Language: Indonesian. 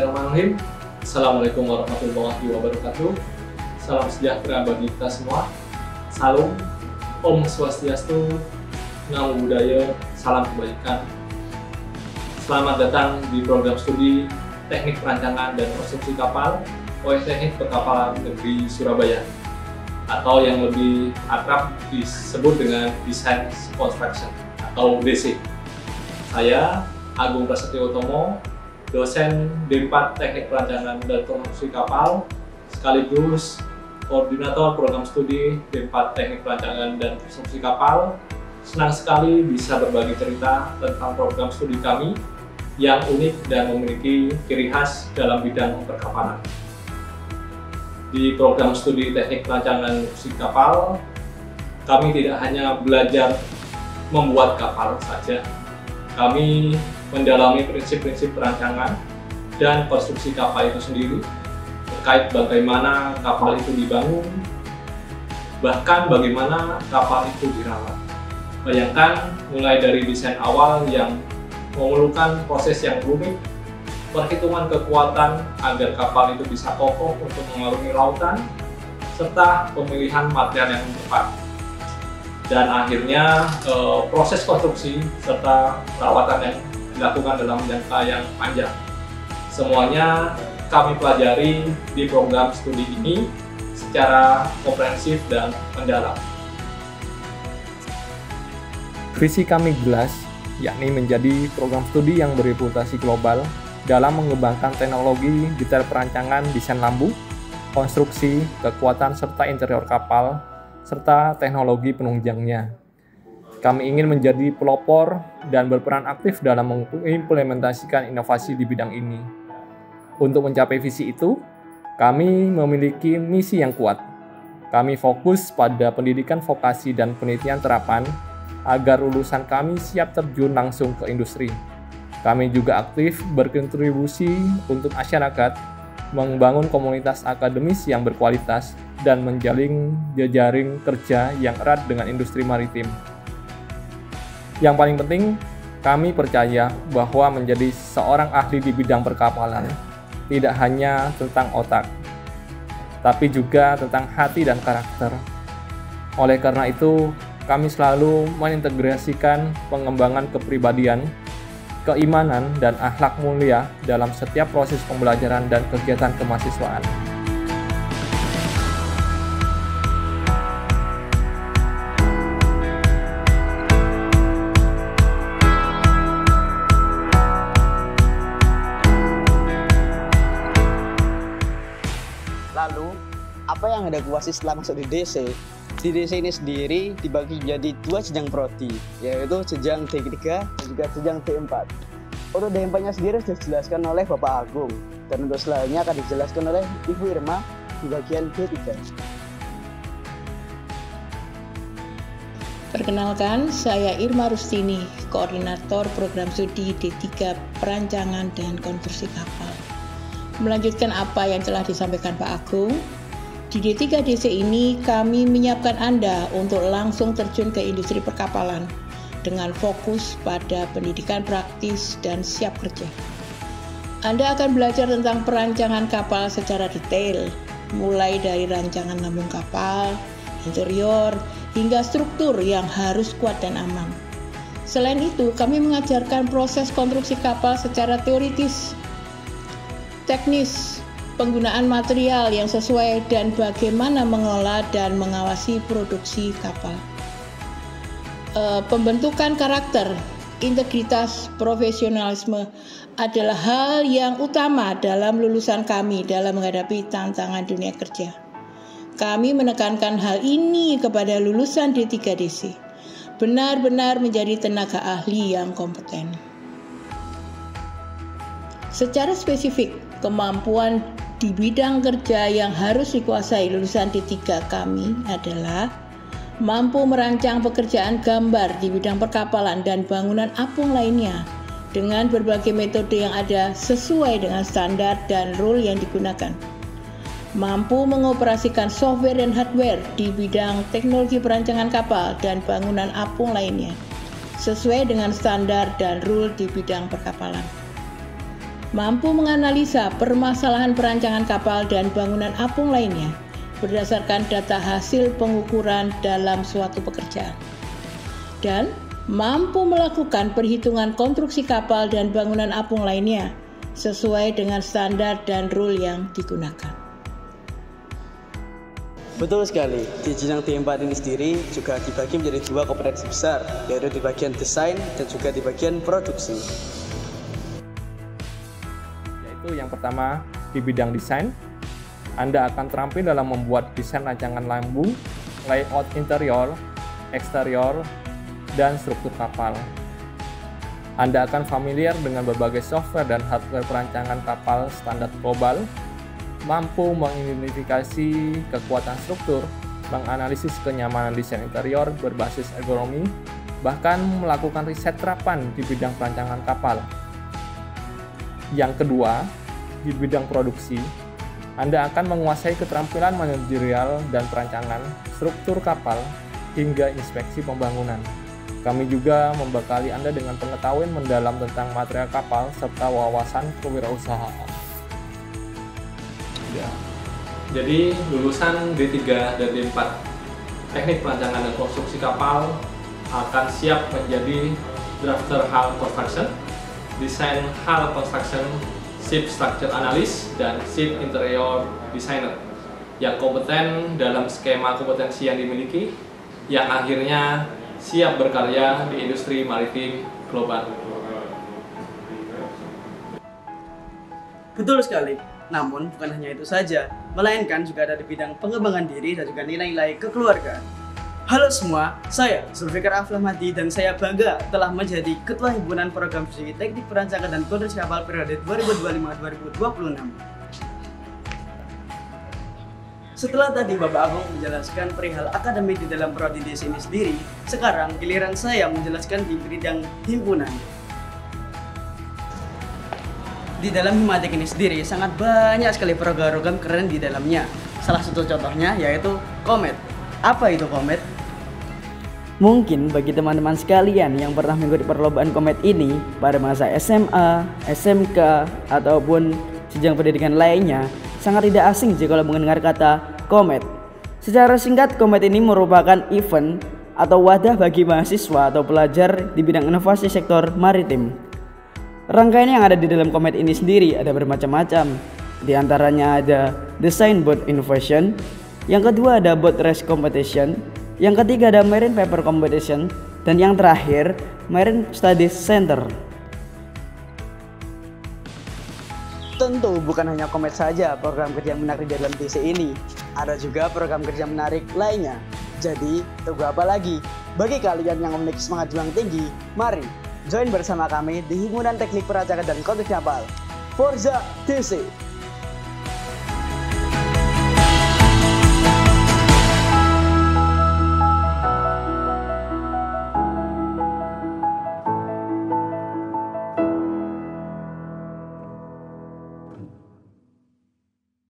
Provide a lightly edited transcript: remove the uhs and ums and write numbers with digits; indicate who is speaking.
Speaker 1: Bismillahirrahmanirrahim. Assalamualaikum warahmatullahi wabarakatuh. Salam sejahtera bagi kita semua. Salam, Om Swastiastu, Namo Buddhaya, salam kebaikan. Selamat datang di program studi Teknik Perancangan dan Konstruksi Kapal Politeknik Perkapalan Negeri Surabaya, atau yang lebih akrab disebut dengan Design Construction atau DC. Saya Agung Prasetyo Utomo, dosen D4 Teknik Perancangan dan Konstruksi Kapal, sekaligus koordinator program studi D4 Teknik Perancangan dan Konstruksi Kapal. Senang sekali bisa berbagi cerita tentang program studi kami yang unik dan memiliki ciri khas dalam bidang perkapalan. Di program studi Teknik Perancangan dan Konstruksi Kapal, kami tidak hanya belajar membuat kapal saja. Kami mendalami prinsip-prinsip perancangan dan konstruksi kapal itu sendiri, terkait bagaimana kapal itu dibangun, bahkan bagaimana kapal itu dirawat. Bayangkan, mulai dari desain awal yang memerlukan proses yang rumit, perhitungan kekuatan agar kapal itu bisa kokoh untuk mengarungi lautan, serta pemilihan material yang tepat. Dan akhirnya proses konstruksi serta perawatan yang dilakukan dalam jangka yang panjang. Semuanya kami pelajari di program studi ini secara komprehensif dan mendalam.
Speaker 2: Visi kami jelas, yakni menjadi program studi yang bereputasi global dalam mengembangkan teknologi detail perancangan desain lampu, konstruksi, kekuatan serta interior kapal, serta teknologi penunjangnya. Kami ingin menjadi pelopor dan berperan aktif dalam mengimplementasikan inovasi di bidang ini. Untuk mencapai visi itu, kami memiliki misi yang kuat. Kami fokus pada pendidikan vokasi dan penelitian terapan agar lulusan kami siap terjun langsung ke industri. Kami juga aktif berkontribusi untuk masyarakat, membangun komunitas akademis yang berkualitas, dan menjalin jejaring kerja yang erat dengan industri maritim. Yang paling penting, kami percaya bahwa menjadi seorang ahli di bidang perkapalan tidak hanya tentang otak, tapi juga tentang hati dan karakter. Oleh karena itu, kami selalu mengintegrasikan pengembangan kepribadian, keimanan, dan akhlak mulia dalam setiap proses pembelajaran dan kegiatan kemahasiswaan.
Speaker 3: Lalu, apa yang Anda kuasai setelah masuk di DC? Di DC ini sendiri dibagi menjadi dua jenjang prodi, yaitu jenjang D3 dan juga jenjang D4. Untuk D4-nya sendiri sudah dijelaskan oleh Bapak Agung, dan untuk selanjutnya akan dijelaskan oleh Ibu Irma di bagian D3.
Speaker 4: Perkenalkan, saya Irma Rustini, koordinator program studi D3 Perancangan dan Konstruksi Kapal. Melanjutkan apa yang telah disampaikan Pak Agung, di D3 DC ini kami menyiapkan Anda untuk langsung terjun ke industri perkapalan dengan fokus pada pendidikan praktis dan siap kerja. Anda akan belajar tentang perancangan kapal secara detail, mulai dari rancangan lambung kapal, interior, hingga struktur yang harus kuat dan aman. Selain itu, kami mengajarkan proses konstruksi kapal secara teoritis, teknis, penggunaan material yang sesuai, dan bagaimana mengelola dan mengawasi produksi kapal. Pembentukan karakter, integritas, profesionalisme adalah hal yang utama dalam lulusan kami dalam menghadapi tantangan dunia kerja. Kami menekankan hal ini kepada lulusan D3 DC, benar-benar menjadi tenaga ahli yang kompeten. Secara spesifik, kemampuan di bidang kerja yang harus dikuasai lulusan D3 kami adalah mampu merancang pekerjaan gambar di bidang perkapalan dan bangunan apung lainnya dengan berbagai metode yang ada sesuai dengan standar dan rule yang digunakan. Mampu mengoperasikan software dan hardware di bidang teknologi perancangan kapal dan bangunan apung lainnya sesuai dengan standar dan rule di bidang perkapalan. mampu menganalisa permasalahan perancangan kapal dan bangunan apung lainnya berdasarkan data hasil pengukuran dalam suatu pekerjaan, dan mampu melakukan perhitungan konstruksi kapal dan bangunan apung lainnya sesuai dengan standar dan rule yang digunakan.
Speaker 3: Betul sekali, di jenjang D4 ini sendiri juga dibagi menjadi dua kompetensi besar, yaitu di bagian desain dan juga di bagian produksi.
Speaker 2: Yaitu yang pertama, di bidang desain, Anda akan terampil dalam membuat desain rancangan lambu, layout interior, eksterior, dan struktur kapal. Anda akan familiar dengan berbagai software dan hardware perancangan kapal standar global, mampu mengidentifikasi kekuatan struktur, menganalisis kenyamanan desain interior berbasis ergonomi, bahkan melakukan riset terapan di bidang perancangan kapal. Yang kedua, di bidang produksi, Anda akan menguasai keterampilan manajerial dan perancangan struktur kapal hingga inspeksi pembangunan. Kami juga membekali Anda dengan pengetahuan mendalam tentang material kapal serta wawasan kewirausahaan.
Speaker 1: Ya. Jadi lulusan D3 dan D4 teknik perancangan dan konstruksi kapal akan siap menjadi drafter hull construction, desain hull construction, ship structure analyst, dan ship interior designer yang kompeten dalam skema kompetensi yang dimiliki, yang akhirnya siap berkarya di industri maritim global.
Speaker 3: Betul sekali. Namun bukan hanya itu saja, melainkan juga ada di bidang pengembangan diri dan juga nilai-nilai kekeluargaan. Halo semua, saya Zulfikar Aflahmadi dan saya bangga telah menjadi Ketua Himpunan Program Studi Teknik Perancangan dan Konstruksi Kapal periode 2025-2026. Setelah tadi Bapak Agung menjelaskan perihal akademik di dalam prodi desain ini sendiri, sekarang giliran saya menjelaskan di bidang himpunan. Di dalam Himatek ini sendiri sangat banyak sekali program-program keren di dalamnya. Salah satu contohnya yaitu Komet. Apa itu Komet? Mungkin bagi teman-teman sekalian yang pernah mengikuti perlombaan Komet ini pada masa SMA, SMK, ataupun jenjang pendidikan lainnya, sangat tidak asing jika mendengar kata Komet. Secara singkat, Komet ini merupakan event atau wadah bagi mahasiswa atau pelajar di bidang inovasi sektor maritim. Rangkaian yang ada di dalam Komet ini sendiri ada bermacam-macam. Di antaranya ada Design Boat Innovation, yang kedua ada Boat Race Competition, yang ketiga ada Marine Paper Competition, dan yang terakhir Marine Studies Center. Tentu bukan hanya Komet saja program kerja menarik di dalam DC ini, ada juga program kerja menarik lainnya. Jadi tunggu apa lagi? Bagi kalian yang memiliki semangat juang tinggi, mari join bersama kami di Himpunan Teknik Perancangan dan Konstruksi Kapal. Forza DC!